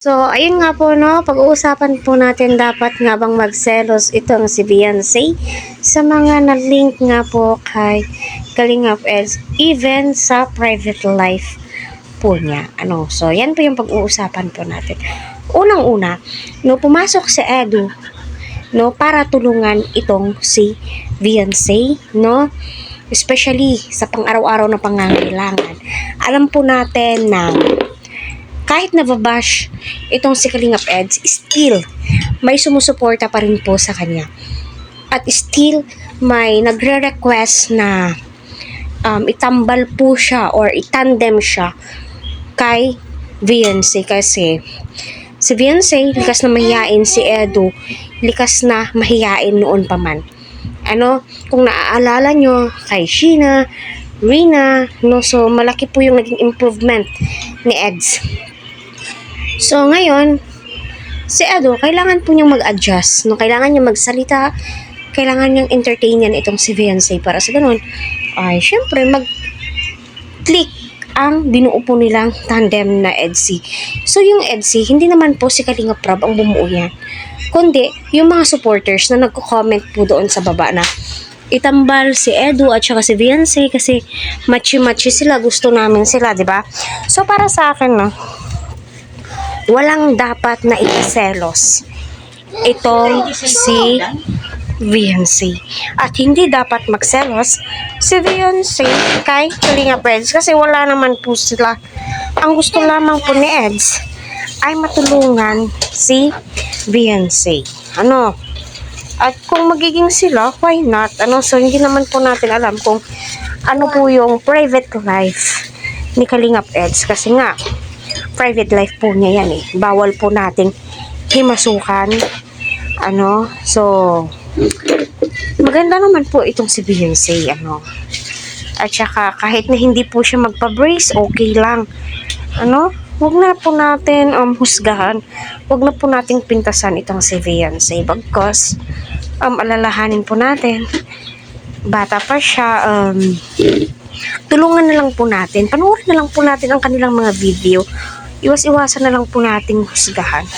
So, ayun nga po, no, pag-uusapan po natin dapat nga bang magselos itong si Beyonce sa mga na-link nga po kay Kalingap Els, even sa private life po niya. So, yan po yung pag-uusapan po natin. Unang-una, no, pumasok si Edu, no, para tulungan itong si Beyonce, no, especially sa pang-araw-araw na pangangailangan. Alam po natin na kahit nababash itong si Kalingap Eds, still may sumusuporta pa rin po sa kanya. At still may nagre-request na itambal po siya or itandem siya kay Beyonce kasi si Beyonce, likas na mahihain, si Edu, likas na mahihain noon pa man. Kung naaalala nyo, kay Sheena, Rina, no, so malaki po yung naging improvement ni Eds. So, ngayon, si Edu, kailangan po niyang mag-adjust. No? Kailangan niyang magsalita, kailangan niyang entertainin itong si Beyonce para sa ganun. Ay, syempre, mag-click ang binuo po nilang tandem na EDC. So, yung EDC, hindi naman po si Kalingap Rab ang bumuo yan. Kundi, yung mga supporters na nagko-comment po doon sa baba na itambal si Edu at saka si Beyonce kasi matchy-matchy sila, gusto namin sila, di ba? So, para sa akin, no, walang dapat na ikaselos itong si Beyonce. At hindi dapat magselos si Beyonce kay Kalingap Eds kasi wala naman po sila. Ang gusto lamang po ni Eds ay matulungan si Beyonce. At kung magiging sila, why not? So hindi naman po natin alam kung ano po yung private life ni Kalingap Eds kasi nga private life po niya yan eh. Bawal po nating himasukan. So, maganda naman po itong si Beyonce, At saka, kahit na hindi po siya magpa-brace, okay lang. Huwag na po natin husgahan. Huwag na po nating pintasan itong si Beyonce. Bagkos, alalahanin po natin. Bata pa siya, tulungan na lang po natin. Panoorin na lang po natin ang kanilang mga video. Iwas-iwasan na lang po nating husgahan.